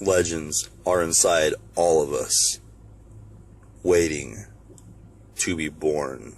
legends are inside all of us, waiting to be born.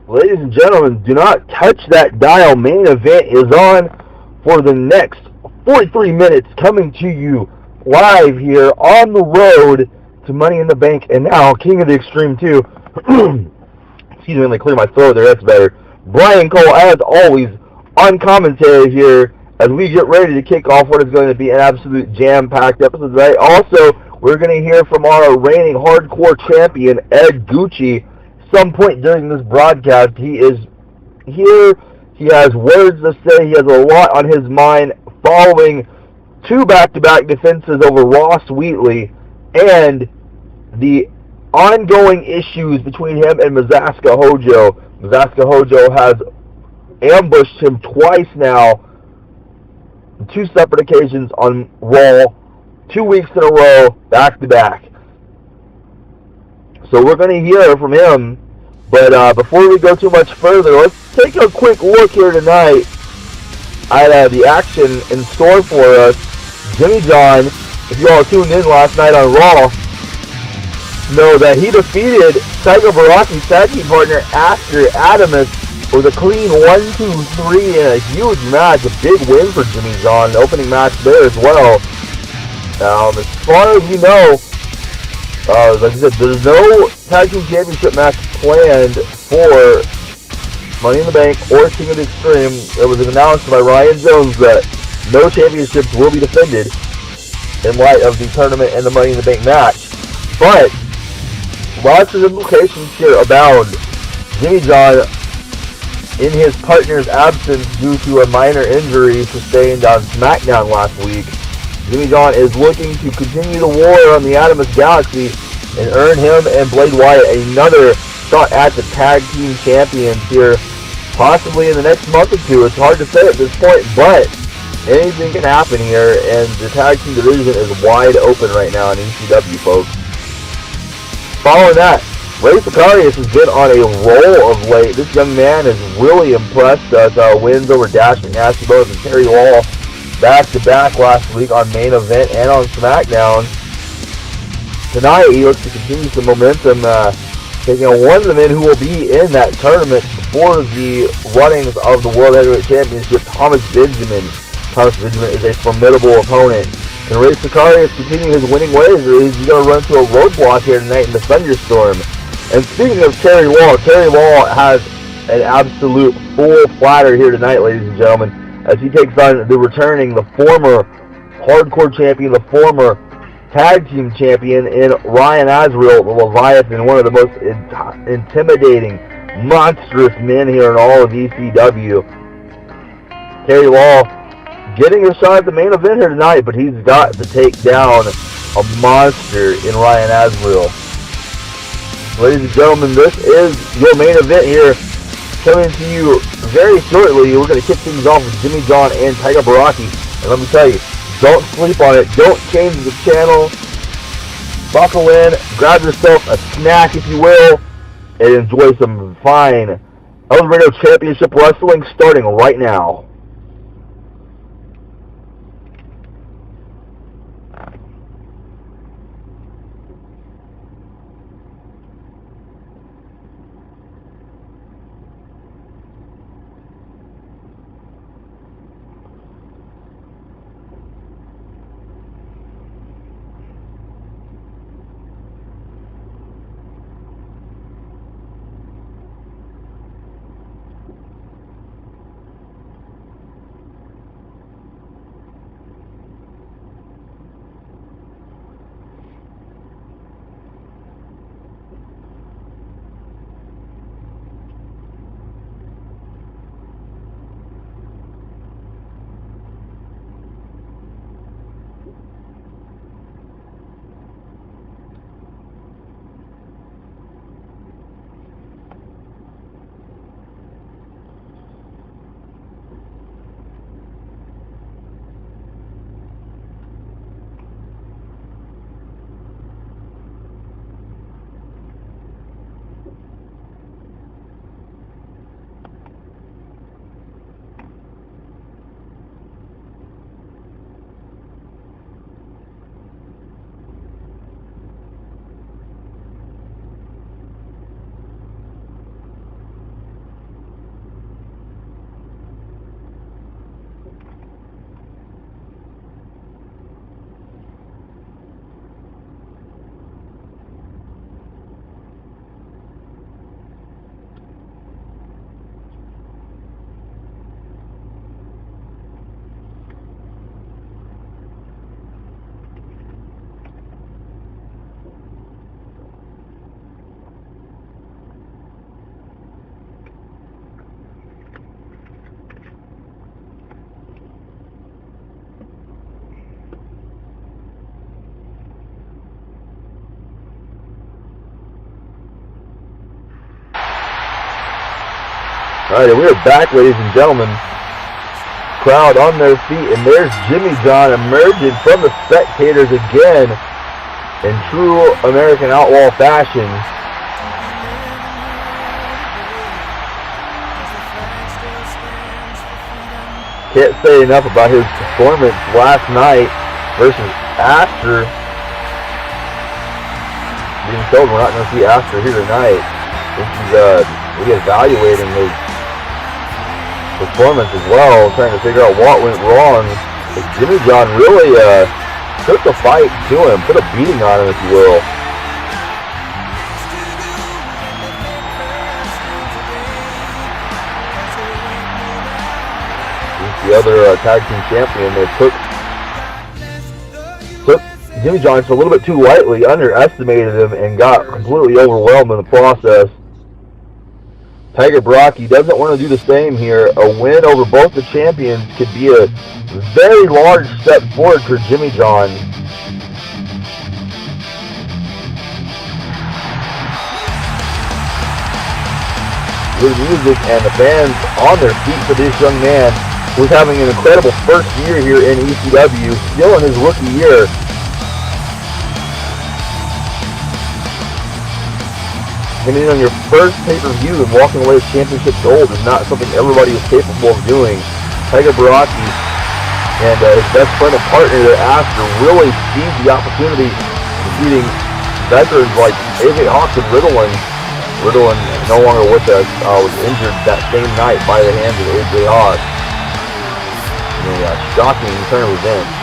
Ladies and gentlemen, do not touch that dial. Main event is on for the next 43 minutes, coming to you live here on the road to Money in the Bank, and now King of the Extreme 2. Excuse me, let me clear my throat there, that's better. Brian Cole, as always, on commentary here as we get ready to kick off what is going to be an absolute jam-packed episode today. Also, we're going to hear from our reigning hardcore champion, Ed Gucci, some point during this broadcast. He is here. He has words to say. He has a lot on his mind following two back-to-back defenses over Ross Wheatley and the ongoing issues between him and Mizaska Hojo. Mizaska Hojo has ambushed him twice now, two separate occasions on Raw, 2 weeks in a row, back-to-back. So we're going to hear from him, but before we go too much further, let's take a quick look here tonight at the action in store for us. Jimmy John, if you all tuned in last night on Raw, know that he defeated Tiger Baraki's tag team partner After Adamus with a clean 1-2-3 in a huge match, a big win for Jimmy John, the opening match there as well. As far as we know, like I said, there's no Tag Team Championship match planned for Money in the Bank or King of the Extreme. It was announced by Ryan Jones that no championships will be defended in light of the tournament and the Money in the Bank match. But lots of implications here abound. Jimmy John, in his partner's absence due to a minor injury sustained on SmackDown last week, Jimmy John is looking to continue the war on the Adamus Galaxy and earn him and Blade Wyatt another shot at the Tag Team Champions here, possibly in the next month or two. It's hard to say at this point, but anything can happen here, and the Tag Team division is wide open right now in ECW, folks. Following that, Sicarius has been on a roll of late. This young man has really impressed us. Wins over Dash McNasty Bones and Terry Wall back-to-back last week on Main Event and on SmackDown. Tonight, he looks to continue some momentum, taking on one of the men who will be in that tournament for the runnings of the World Heavyweight Championship, Thomas Benjamin. Thomas Benjamin is a formidable opponent. And Ray Sicarius continuing his winning ways. He's going to run into a roadblock here tonight in the Thunderstorm. And speaking of Terry Wall has an absolute full platter here tonight, ladies and gentlemen, as he takes on the former Hardcore Champion, the former Tag Team Champion in Ryan Azrael, the Leviathan, one of the most intimidating, monstrous men here in all of ECW. Terry Wall getting a shot at the main event here tonight, but he's got to take down a monster in Ryan Azrael. Ladies and gentlemen, this is your main event here, coming to you very shortly. We're going to kick things off with Jimmy John and Tiger Baraki. And let me tell you, don't sleep on it. Don't change the channel. Buckle in, grab yourself a snack, if you will, and enjoy some fine Elevator Championship Wrestling starting right now. Alright, and we are back, ladies and gentlemen. Crowd on their feet, and there's Jimmy John emerging from the spectators again in true American Outlaw fashion. Can't say enough about his performance last night versus Astor. Being told we're not going to see Astor here tonight. This is reevaluating his performance as well, trying to figure out what went wrong. But Jimmy John really took the fight to him, put a beating on him, if you will. He's the other tag team champion. They took Jimmy John just a little bit too lightly, underestimated him, and got completely overwhelmed in the process. Tiger Baraki doesn't want to do the same here. A win over both the champions could be a very large step forward for Jimmy John. Good music and the fans on their feet for this young man who's having an incredible first year here in ECW, still in his rookie year. Hitting on your first pay-per-view and walking away with championship gold is not something everybody is capable of doing. Tiger Baraki and his best friend and partner there, Aster, really seized the opportunity, defeating veterans like AJ Hawks and Riddlin. Riddlin, no longer with us, was injured that same night by the hands of AJ Hawks. A shocking turn of events.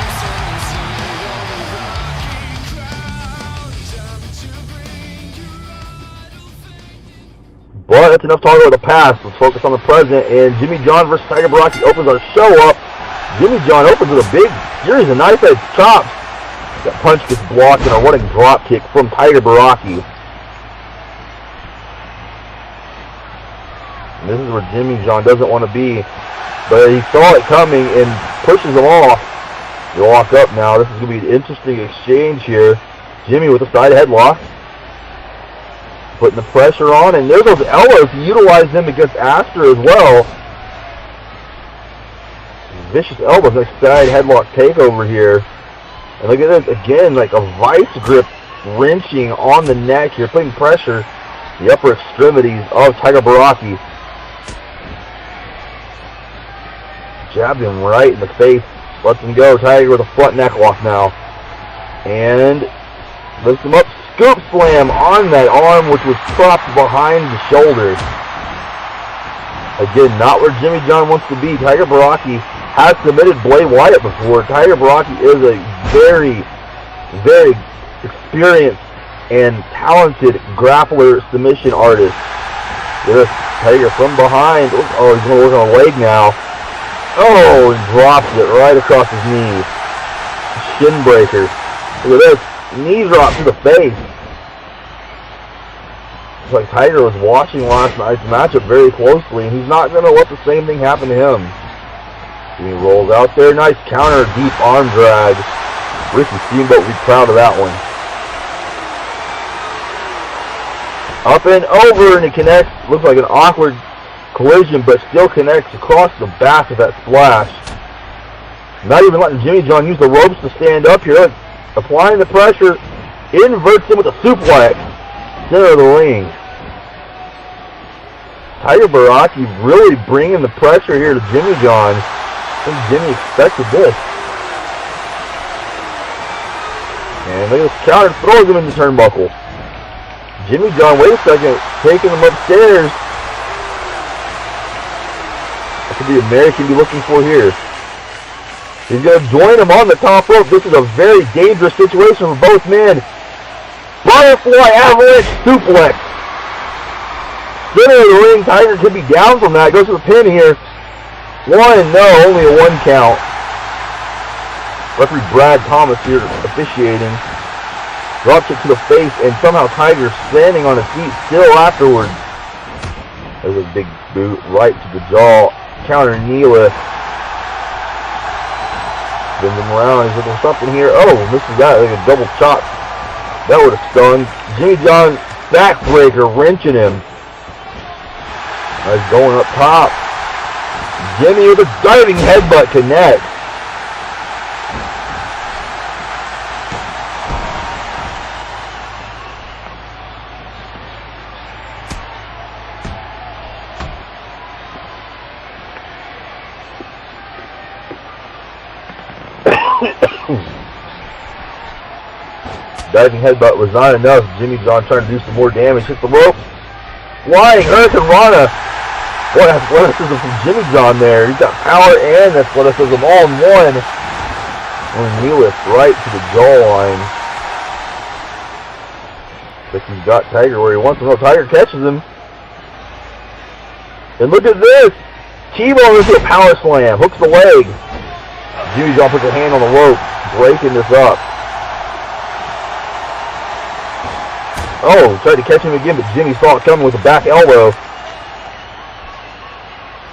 But that's enough talking about the past. Let's focus on the present. And Jimmy John versus Tiger Baraki opens our show up. Jimmy John opens with a big series of knife-edge chops. That punch gets blocked and a running drop kick from Tiger Baraki. And this is where Jimmy John doesn't want to be. But he saw it coming and pushes him off. They walk up now. This is going to be an interesting exchange here. Jimmy with a side headlock. Putting the pressure on, and there's those elbows. He utilized them against Aster as well. Vicious elbows, like side headlock takeover here. And look at this again, like a vice grip wrenching on the neck here, putting pressure the upper extremities of Tiger Baraki. Jabbed him right in the face. Lets him go. Tiger with a front neck lock now. And lifts him up. Scoop slam on that arm, which was propped behind the shoulder. Again, not where Jimmy John wants to be. Tiger Baraki has submitted Bray Wyatt before. Tiger Baraki is a very, very experienced and talented grappler submission artist. This Tiger from behind. Oh, he's going to work on a leg now. Oh, he drops it right across his knee. Shin breaker. Look at this. Knee drop to the face. It's like Tiger was watching last night's matchup very closely, and he's not going to let the same thing happen to him. He rolls out there. Nice counter, deep arm drag. Ricky Steamboat will be proud of that one. Up and over, and it connects. Looks like an awkward collision, but still connects across the back of that splash. Not even letting Jimmy John use the ropes to stand up here. Look, applying the pressure, inverts him with a suplex. Center of the ring. Tiger Baraki really bringing the pressure here to Jimmy John. I think Jimmy expected this. And look at this counter, throws him in the turnbuckle. Jimmy John, wait a second, taking him upstairs. That could be a Mary can be looking for here. He's going to join him on the top rope. This is a very dangerous situation for both men. Butterfly avalanche suplex. Center of the ring. Tiger could be down from that. Goes to the pin here. One, no, only a one count. Referee Brad Thomas here officiating. Drop kick to the face, and somehow Tiger standing on his feet still afterwards. There's a big boot right to the jaw. Counter knee lift. Spins him around. He's looking for something here. Oh, misses that. Like a double chop. That would have stung. Jimmy John backbreaker wrenching him. Nice going up top. Jimmy with a diving headbutt connects. Diving headbutt was not enough. Jimmy John trying to do some more damage. Hit the rope. Flying Hurricane Rana. What athleticism from Jimmy John there. He's got power and athleticism all in one. And knee lift right to the jawline. Looks like he's got Tiger where he wants him. No, Tiger catches him. And look at this. T-bone into a power slam. Hooks the leg. Jimmy John puts a hand on the rope. Breaking this up. Oh, tried to catch him again, but Jimmy saw it coming with a back elbow.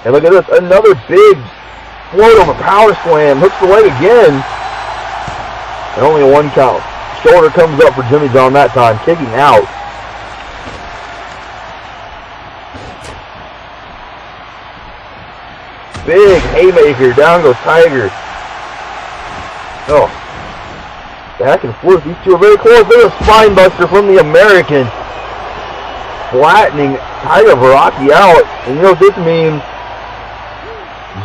And look at this, another big float on a power slam. Hooks the leg again. And only a one count. Shoulder comes up for Jimmy John that time, kicking out. Big haymaker, down goes Tiger. Oh. Back and forth, these two are very close. There's a spine buster from the American. flattening Tiger Baraki out. And you know what this means?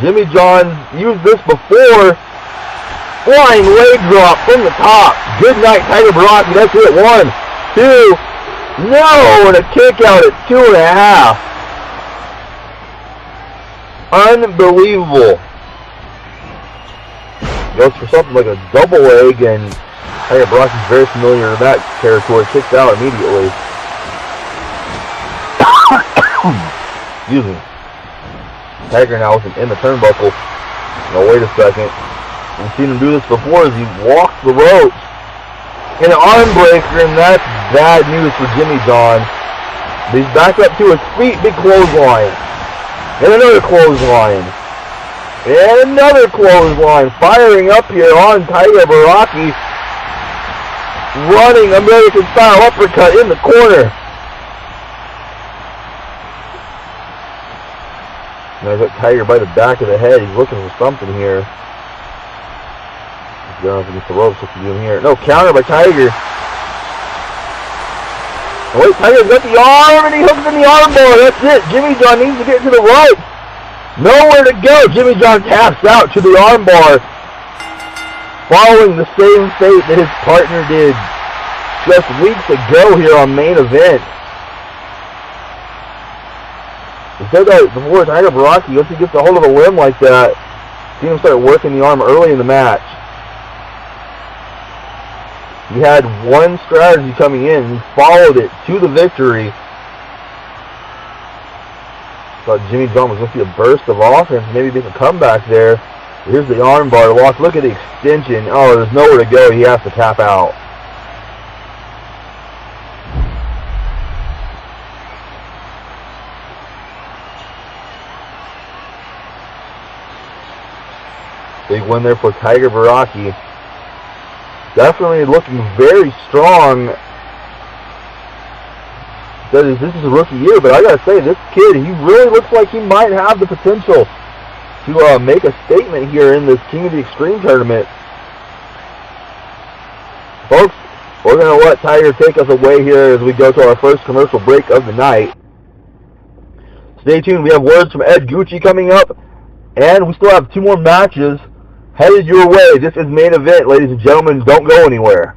Jimmy John used this before. Flying leg drop from the top. Good night, Tiger Baraki. That's it. 1, 2. No, and a kick out at 2.5. Unbelievable. Goes for something like a double leg, and Tiger Baraki's very familiar in that territory. Kicks out immediately. Excuse me. Tiger now in the turnbuckle. Now wait a second. We've seen him do this before as he walks the ropes. And an arm breaker, and that's bad news for Jimmy John. He's back up to his feet. Big clothesline. And another clothesline. And another clothesline. Firing up here on Tiger Baraki. Running American style uppercut in the corner. Now got Tiger by the back of the head. He's looking for something here. He's going up against the ropes. What's he doing here? No, counter by Tiger. Oh, wait, Tiger's got the arm, and he hooks in the armbar. That's it. Jimmy John needs to get to the ropes. Nowhere to go. Jimmy John taps out to the armbar, following the same fate that his partner did just weeks ago here on Main Event. We said that before, Tiger Baraki, once he gets a hold of a limb like that, see him start working the arm early in the match. He had one strategy coming in, and he followed it to the victory. Thought Jimmy John was going to see a burst of offense, maybe make a comeback there. Here's the armbar lock. Look at the extension. Oh, there's nowhere to go. He has to tap out. Big win there for Tiger Baraki. Definitely looking very strong. This is a rookie year, but I gotta say, this kid, he really looks like he might have the potential to make a statement here in this King of the Extreme tournament. Folks, we're gonna let Tiger take us away here as we go to our first commercial break of the night. Stay tuned. We have words from Ed Gucci coming up, and we still have 2 more matches headed your way. This is Main Event, ladies and gentlemen. Don't go anywhere.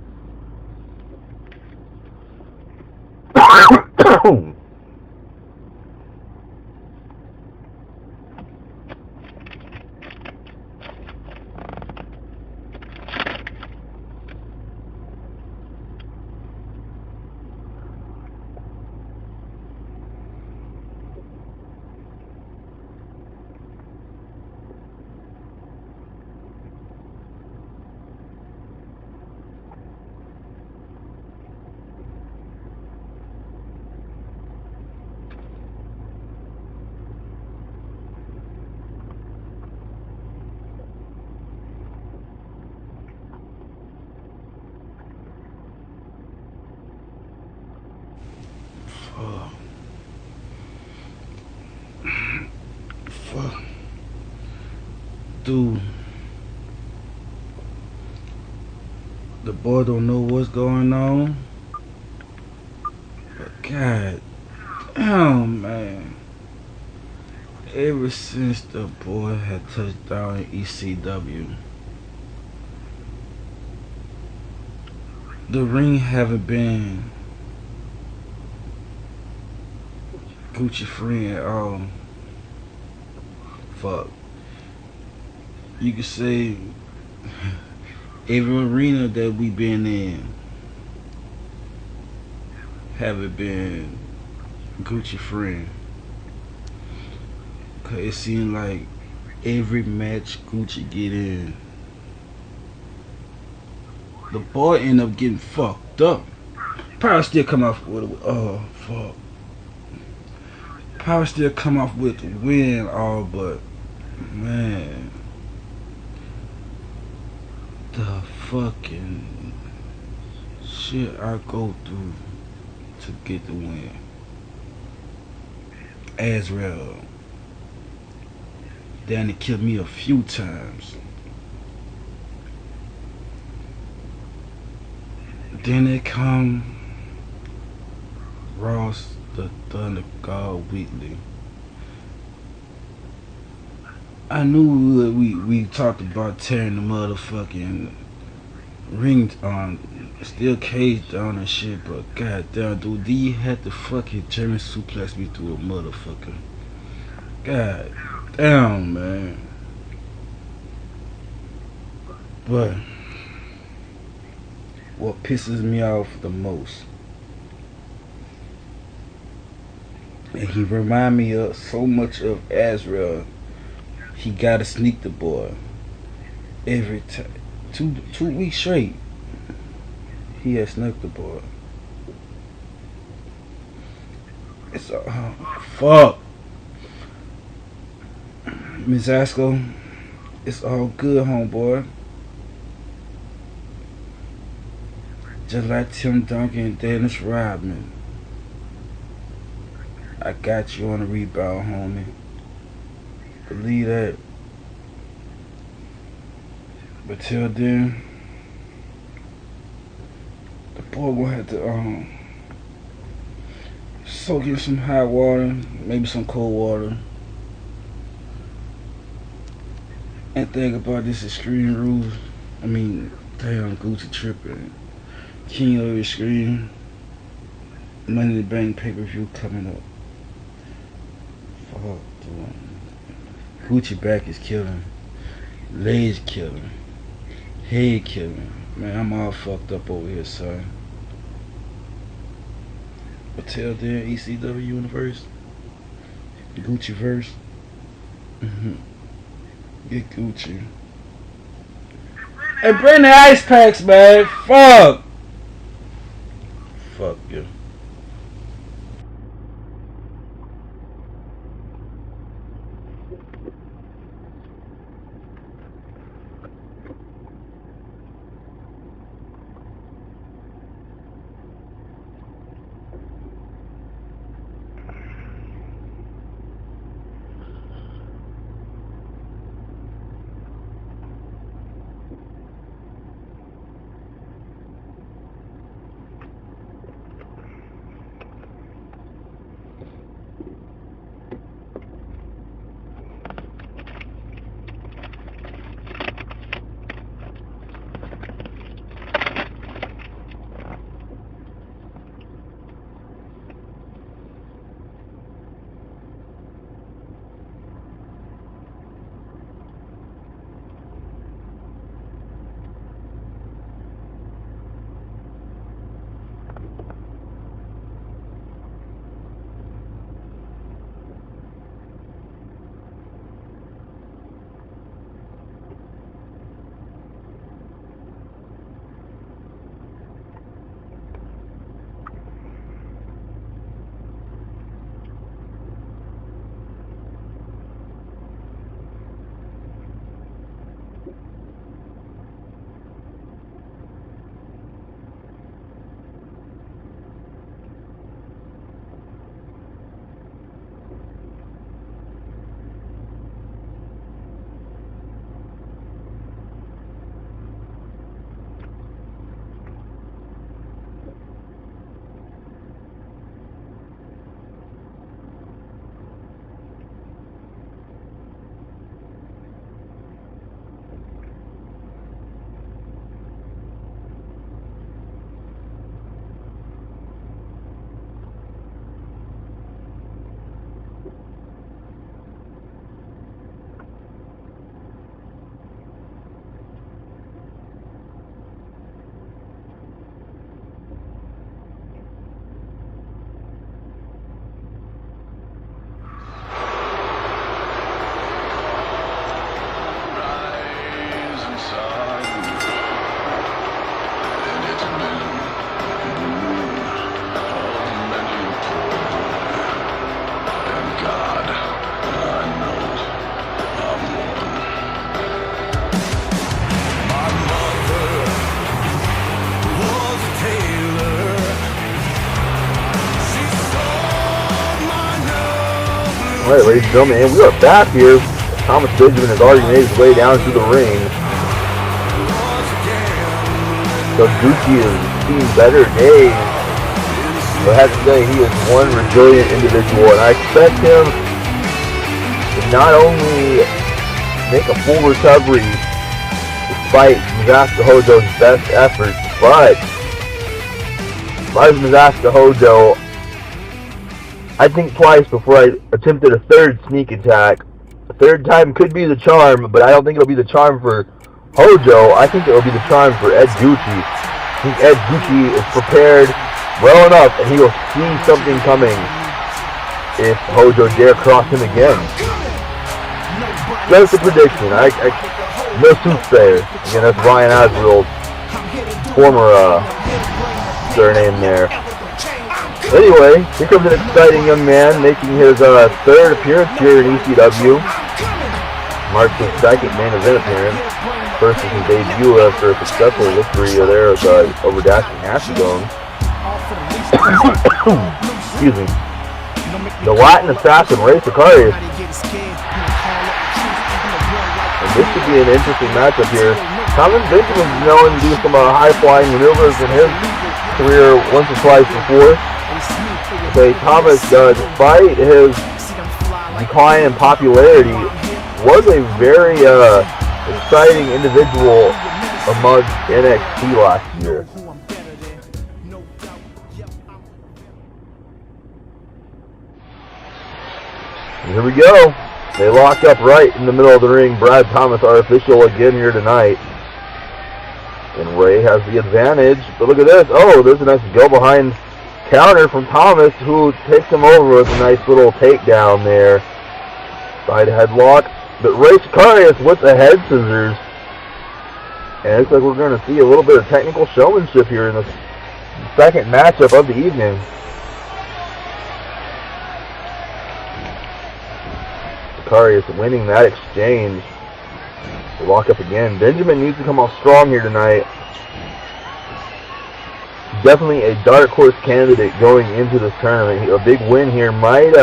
Fuck. Dude. The boy don't know what's going on. But god damn, man. Ever since the boy had touched down in ECW, the ring haven't been Gucci free at all. Fuck. You could say every arena that we been in haven't been Gucci friend. Cause it seemed like every match Gucci get in, the boy end up getting fucked up. Probably still come off with fuck. Probably still come off with the win, all but man, the fucking shit I go through to get the win. Azrael down to kill me a few times. Then it come Ross the Thunder God Wheatley. I knew we talked about tearing the motherfucking ring steel cage down and shit, but goddamn, dude, D had to fucking German suplex me through a motherfucker. God damn, man. But what pisses me off the most, and he remind me of so much of Azrael. He gotta sneak the boy every time. Two weeks straight. He has snuck the boy. It's fuck. Mizaska, it's all good, homeboy. Just like Tim Duncan and Dennis Rodman. I got you on the rebound, homie. Believe that. But till then, the boy gonna have to soak in some hot water, maybe some cold water, and think about this Extreme Rules. I mean, damn, Gucci tripping. King of Extreme, Money in the Bank pay-per-view coming up. Fuck, dude. Gucci back is killing. Legs killing. Head killing. Man, I'm all fucked up over here, son. But till then, ECW Universe, Gucci verse. Get Gucci. And bring the ice packs, man. Fuck. Fuck you. Alright, ladies and gentlemen, we are back here. Thomas Benjamin has already made his way down to the ring. So Gucci is seeing better days. But I have to say, he is one resilient individual, and I expect him to not only make a full recovery despite Mizaska Hojo's best efforts, but if I was Mizaska Hojo, I'd think twice before I attempted a third sneak attack. The third time could be the charm, but I don't think it'll be the charm for Hojo. I think it'll be the charm for Ed Gucci. I think Ed Gucci is prepared well enough, and he will see something coming if Hojo dare cross him again. Just a prediction. No soothsayer. Again, that's Ryan Azrael's former surname there. Anyway, here comes an exciting young man making his third appearance here in ECW. Marks his second main event appearance. First is his debut after a successful victory there over Dashing Ashstone. Excuse me. The Latin assassin, Sicarius. And this should be an interesting matchup here. Thomas Benjamin's known to do some high-flying maneuvers in his career once or twice before. Okay, Thomas, despite his decline in popularity, was a very exciting individual amongst NXT last year. And here we go. They lock up right in the middle of the ring. Brad Thomas, our official, again here tonight. And Ray has the advantage. But look at this. Oh, there's a nice go-behind counter from Thomas, who takes him over with a nice little takedown there. Side headlock. But Ray Sicarius with the head scissors. And it looks like we're going to see a little bit of technical showmanship here in the second matchup of the evening. Sicarius winning that exchange. They lock up again. Benjamin needs to come off strong here tonight. Definitely a dark horse candidate going into this tournament. A big win here might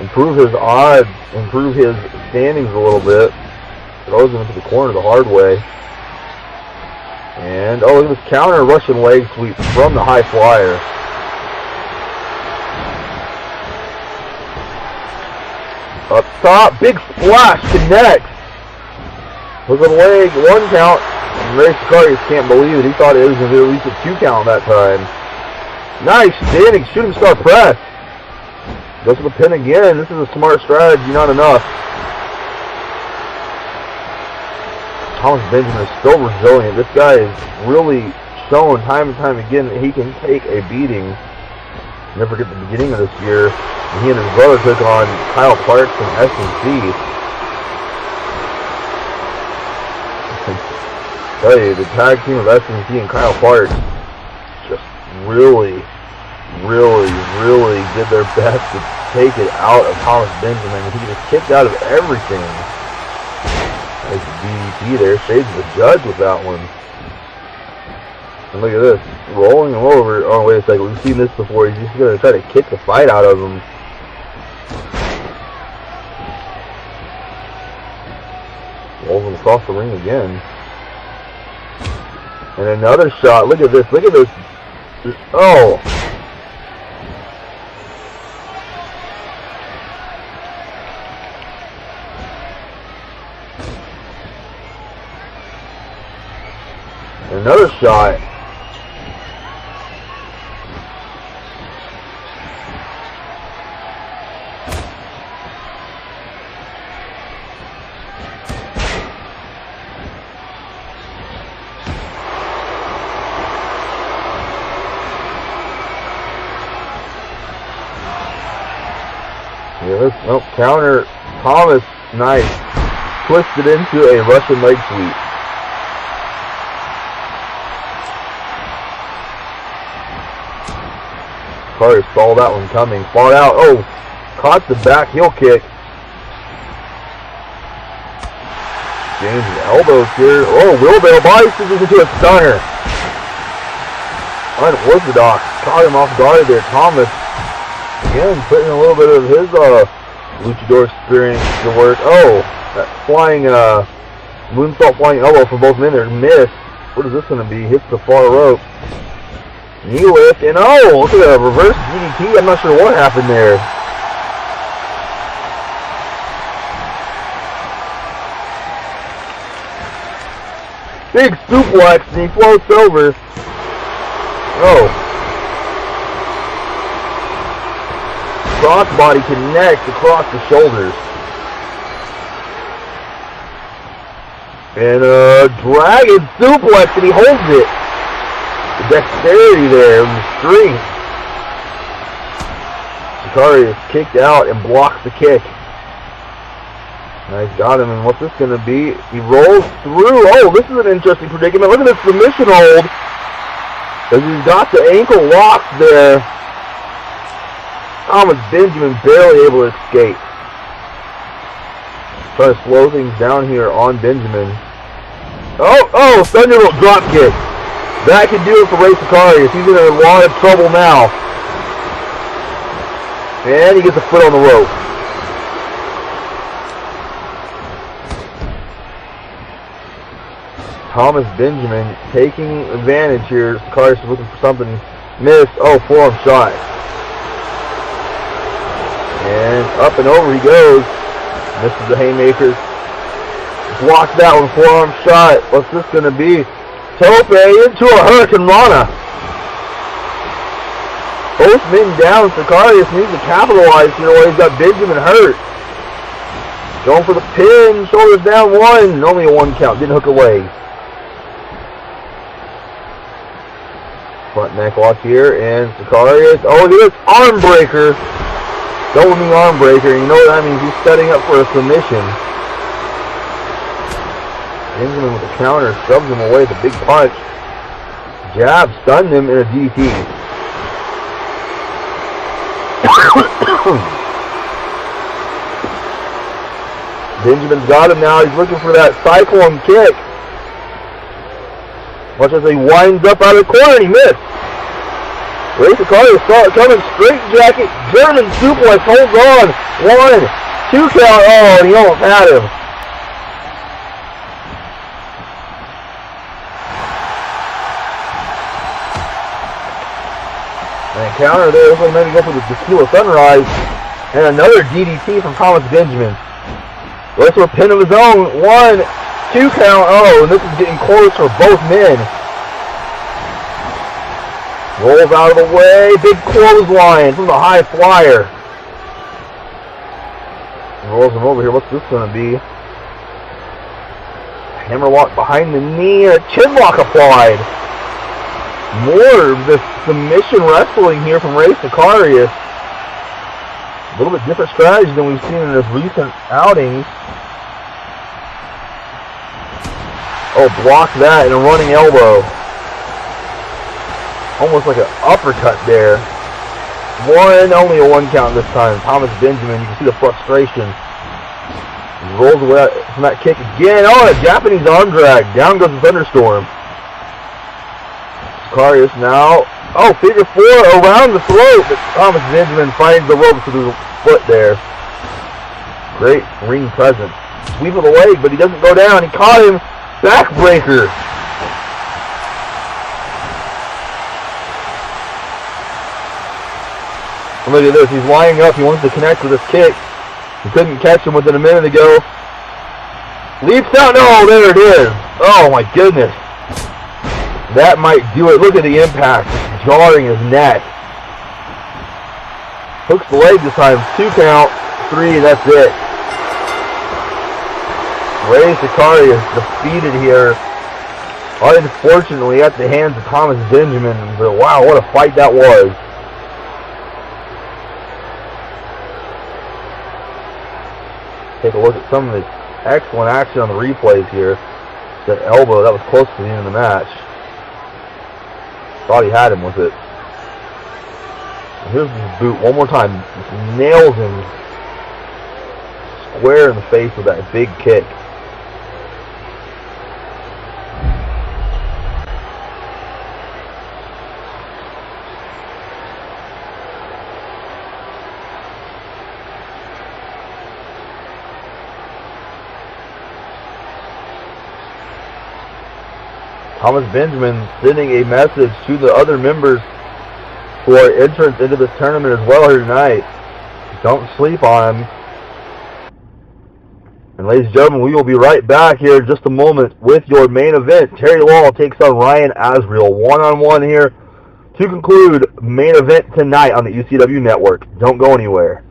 improve his odds, improve his standings a little bit. Throws him into the corner the hard way. And, oh, look at this counter Russian leg sweep from the high flyer. Up top, big splash, connects. Look at the leg, 1 count. And Ray Sicarius can't believe it. He thought it was going to be at least a 2 count that time. Nice, standing shooting star press. Goes to the pin again. This is a smart strategy, not enough. Thomas Benjamin is still resilient. This guy is really shown time and time again that he can take a beating. Never forget the beginning of this year, when he and his brother took on Kyle Parks from S&C. Tell you, the tag team of S&C and Kyle Parks just really did their best to take it out of Thomas Benjamin. He just kicked out of everything. Nice DDT there. Shades of the Judge with that one. And look at this. Rolling him over. Oh, wait a second. We've seen this before. He's just going to try to kick the fight out of him. Rolls him across the ring again. And another shot. Look at this. Look at this. Oh. Another shot. Yes, nope, counter. Thomas, nice. Twisted into a Russian leg sweep. Carter saw that one coming. Fought out. Oh, caught the back heel kick. James' elbows here. Oh, wheelbarrow body scissors into a stunner. Unorthodox. Caught him off guard there. Thomas, again, putting a little bit of his luchador experience to work. Oh, that flying moonsault flying elbow for both men there. Missed. What is this going to be? Hits the far rope. Knee lift, and oh, look at a reverse DDT. I'm not sure what happened there. Big suplex, and he floats over. Oh. Crossbody connects across the shoulders. And dragon suplex, and he holds it. The dexterity there, and the strength. Sicarius kicked out and blocks the kick. Nice, got him, and what's this going to be? He rolls through. Oh, this is an interesting predicament. Look at this submission hold. As he's got the ankle locked there. Thomas Benjamin barely able to escape. Trying to slow things down here on Benjamin. Oh, Thunderbolt drop kick. That can do it for Ray Sicarius. He's in a lot of trouble now. And he gets a foot on the rope. Thomas Benjamin taking advantage here. Sicarius is looking for something. Missed. Oh, forearm shot. And up and over he goes. Misses the haymaker. Blocks that one. Forearm shot. What's this going to be? Tope into a Hurricane Rana. Both men down. Sicarius needs to capitalize here while he's got Benjamin hurt. Going for the pin. Shoulders down one. Only a 1 count. Didn't hook a leg. Front neck lock here. And Sicarius. Oh, look at this arm breaker. Double knee arm breaker. You know what that means? He's setting up for a submission. Benjamin with the counter, shoves him away with a big punch. Jab, stunned him in a DDT. Benjamin's got him now. He's looking for that cyclone kick. Watch as he winds up out of the corner and he missed. Ray Sicarius saw it coming. Straight jacket, German suplex, holds on. 1, 2 count. Oh, and he almost had him. And counter there, looks like maybe go for the Tequila Sunrise. And another DDT from Thomas Benjamin. Goes for a pin of his own. 1, 2 count. Oh, and this is getting close for both men. Rolls out of the way. Big clothesline from the high flyer. Rolls him over here. What's this going to be? Hammerlock behind the knee. A chin lock applied. More of this submission wrestling here from Ray Sicarius. A little bit different strategy than we've seen in his recent outings. Oh, block that and a running elbow. Almost like an uppercut there. Only a 1 count this time. Thomas Benjamin, you can see the frustration. He rolls away from that kick again. Oh, a Japanese arm drag. Down goes the Thunderstorm. Sicarius now. Oh, figure 4 around the throat. But Thomas Benjamin finds the rope through the foot there. Great ring presence. Sweep of the leg, but he doesn't go down. He caught him. Backbreaker. Look at this. He's lining up. He wants to connect with his kick. He couldn't catch him within a minute ago. Leaps out. No, there it is. Oh, my goodness. That might do it. Look at the impact. It's jarring his neck. Hooks the leg this time. 2 count. 3, that's it. Ray Sicarius defeated here. Unfortunately, at the hands of Thomas Benjamin. But wow, what a fight that was. Take a look at some of the excellent action on the replays here. That elbow, that was close to the end of the match. Thought he had him with it. And here's his boot one more time. Just nails him square in the face with that big kick. Thomas Benjamin sending a message to the other members for entrance into this tournament as well here tonight. Don't sleep on him. And ladies and gentlemen, we will be right back here in just a moment with your main event. Terry Law takes on Ryan Azrael one-on-one here to conclude main event tonight on the ECW Network. Don't go anywhere.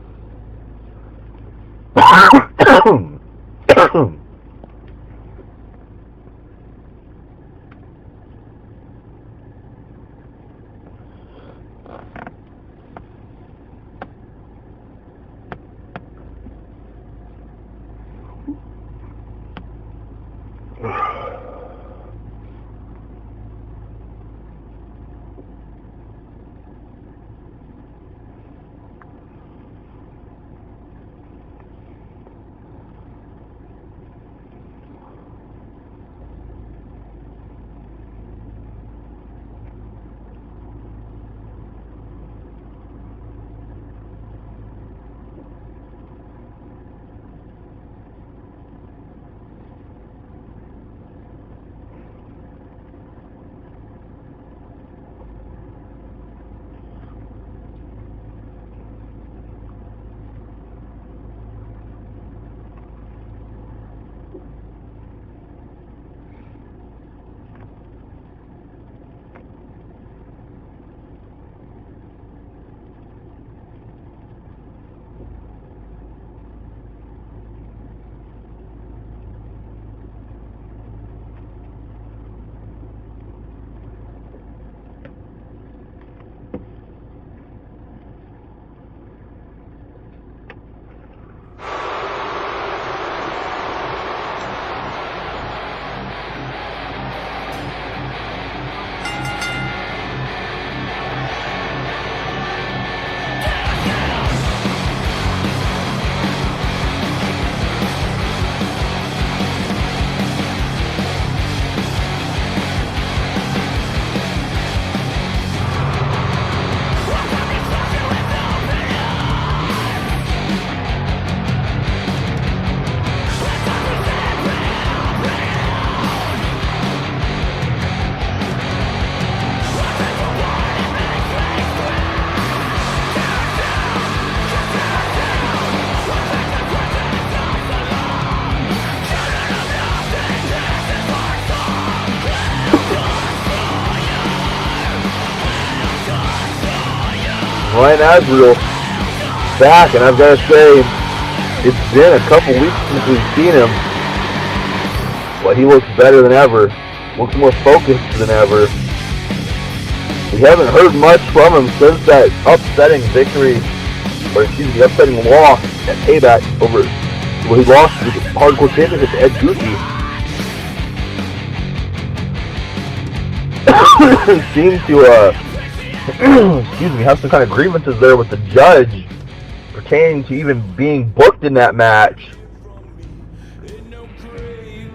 Ryan Azrael back, and I've got to say, it's been a couple weeks since we've seen him, but he looks better than ever, looks more focused than ever. We haven't heard much from him since that upsetting victory, or excuse me, upsetting loss at Payback over, where he lost the Hardcore Championship to Ed Gucci. Seems to, excuse me, have some kind of grievances there with the judge pertaining to even being booked in that match.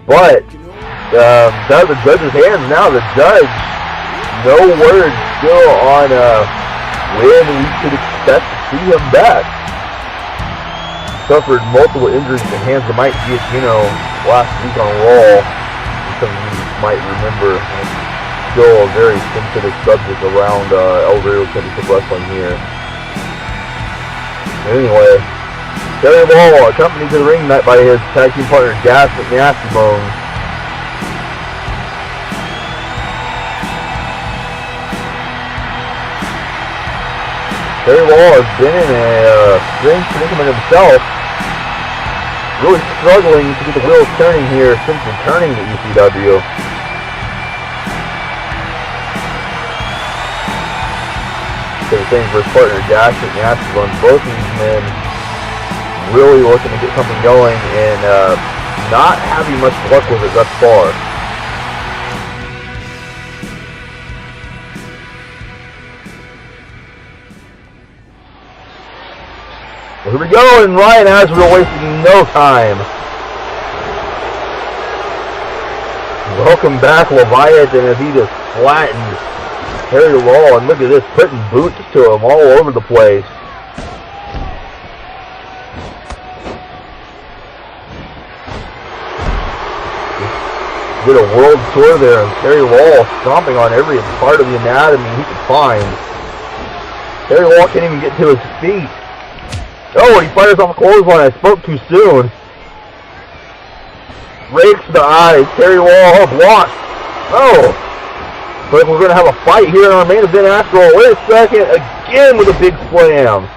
But it's out of the judge's hands now. The judge, no word still on when we should expect to see him back. Suffered multiple injuries at the hands of Mike Giacchino last week on Raw. Some of you might remember. Still a very sensitive subject around El Rio Championship Wrestling here. Anyway, Terry Law accompanied to the ring tonight by his tag team partner Gas at Nasty Bones. Terry Law has been in a strange predicament himself, really struggling to get the wheels turning here since returning to ECW. The same for his partner Dash and Nasty. Both of these men really looking to get something going and not having much luck with it thus far. Well, here we go, and Ryan Azrael wasting no time. Welcome back, Leviathan, as he just flattened Terry Law, and look at this, putting boots to him all over the place. Did a world tour there, and Terry Law stomping on every part of the anatomy he could find. Terry Wall can't even get to his feet. Oh, he fires off a clothesline. I spoke too soon. Rakes the eyes. Terry Wall blocked. Oh. Looks like we're going to have a fight here in our main event after all. Wait a second. Again with a big slam.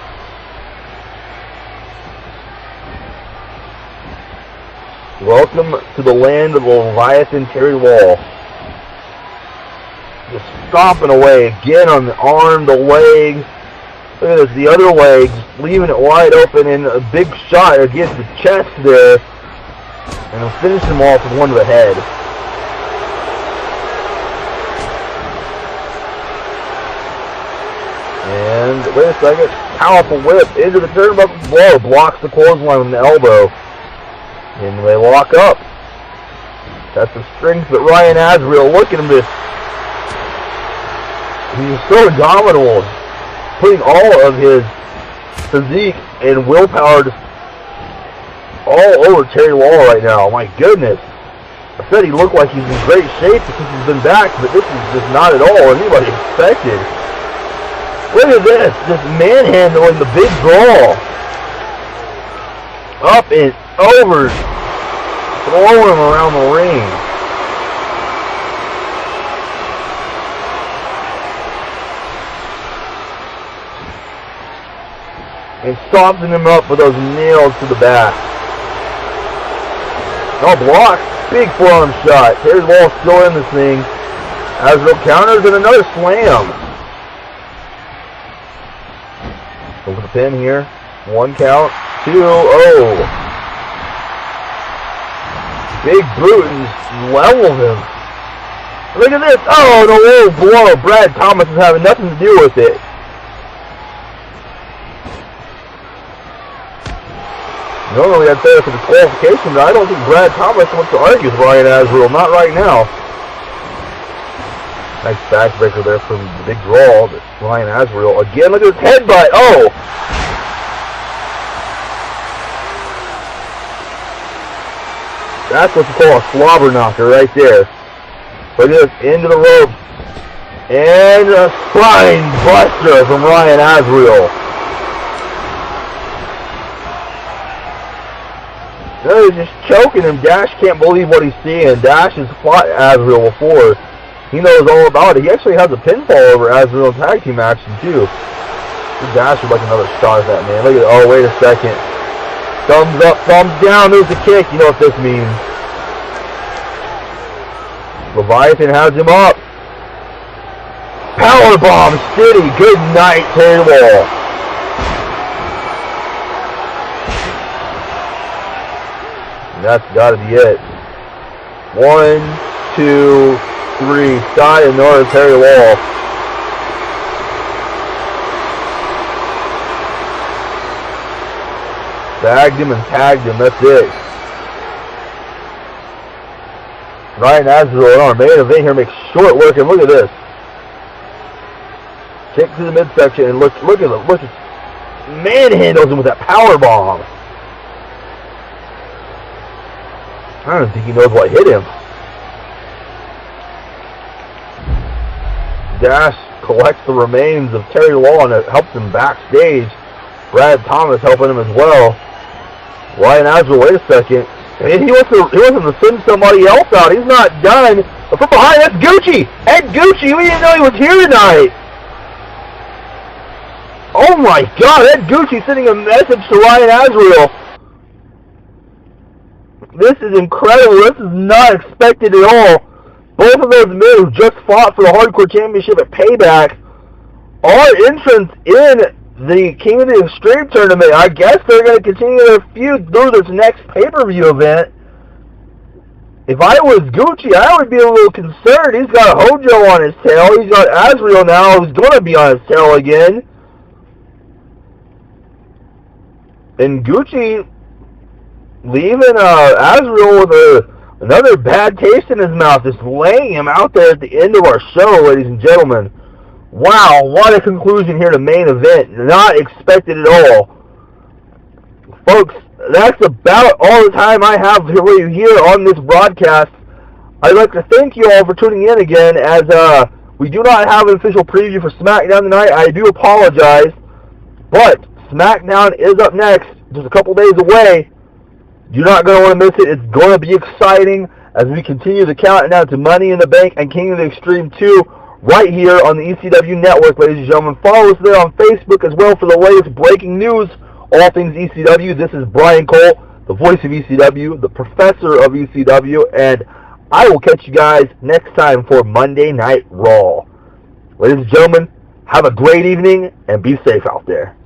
Welcome to the land of the Leviathan, Terry Wall. Just stomping away again on the arm, the leg. Look at this, the other leg, just leaving it wide open, and a big shot against the chest there. And he'll finish him off with one to the head. And wait a second, powerful whip into the turnbuckle blow, blocks the clothesline with an elbow. And they lock up. That's the strength that Ryan Azrael, look at him, this. He's so dominable, putting all of his physique and willpower all over Terry Wall right now. My goodness. I said he looked like he's in great shape because he's been back, but this is just not at all what anybody expected. Look at this, just manhandling the big draw. Up and over, throwing him around the ring. And softening him up with those nails to the back. No block. Big forearm shot. Terry Wall still in this thing. Azrael counters and another slam. Over the pin here. 1 count. 2. Oh. Big boot and just leveled him. Look at this. Oh, the low blow. Brad Thomas is having nothing to do with it. Normally I'd say it's a disqualification, but I don't think Brad Thomas wants to argue with Ryan Azrael. Not right now. Nice backbreaker there from the big draw. But Ryan Azrael again. Look at his headbutt. Oh! That's what you call a slobber knocker right there. Look at this. Into the rope. And a spine buster from Ryan Azrael. No, he's just choking him. Dash can't believe what he's seeing. Dash has fought Azrael before. He knows all about it. He actually has a pinfall over Azrael in tag team action, too. Dash would like another shot at that, man. Look at it. Oh, wait a second. Thumbs up, thumbs down. There's the kick. You know what this means. Leviathan has him up. Powerbomb City. Good night, Terry Wall. And that's got to be it. 1, 2, 3. Sayonara, Terry Wall. Bagged him and tagged him. That's it. Ryan Azrael in our main event here makes short work. And look at this. Kick to the midsection and look at him. Look at manhandles him with that power bomb. I don't think he knows what hit him. Dash collects the remains of Terry Wall and it helps him backstage. Brad Thomas helping him as well. Ryan Azrael, wait a second. And he wants to send somebody else out. He's not done. But from behind, that's Gucci. Ed Gucci, we didn't know he was here tonight. Oh my God, Ed Gucci sending a message to Ryan Azrael. This is incredible. This is not expected at all. Both of those men who just fought for the Hardcore Championship at Payback are entrants in the King of the Extreme tournament. I guess they're going to continue their feud through this next pay-per-view event. If I was Gucci, I would be a little concerned. He's got Hojo on his tail. He's got Azrael now, who's going to be on his tail again. And Gucci leaving Azrael with another bad taste in his mouth, just laying him out there at the end of our show, ladies and gentlemen. Wow, what a conclusion here to main event. Not expected at all. Folks, that's about all the time I have for you here on this broadcast. I'd like to thank you all for tuning in again as We do not have an official preview for SmackDown tonight. I do apologize. But SmackDown is up next, just a couple days away. You're not going to want to miss it. It's going to be exciting as we continue the countdown to Money in the Bank and King of the Extreme 2 right here on the ECW Network, ladies and gentlemen. Follow us there on Facebook as well for the latest breaking news, all things ECW. This is Brian Cole, the voice of ECW, the professor of ECW, and I will catch you guys next time for Monday Night Raw. Ladies and gentlemen, have a great evening and be safe out there.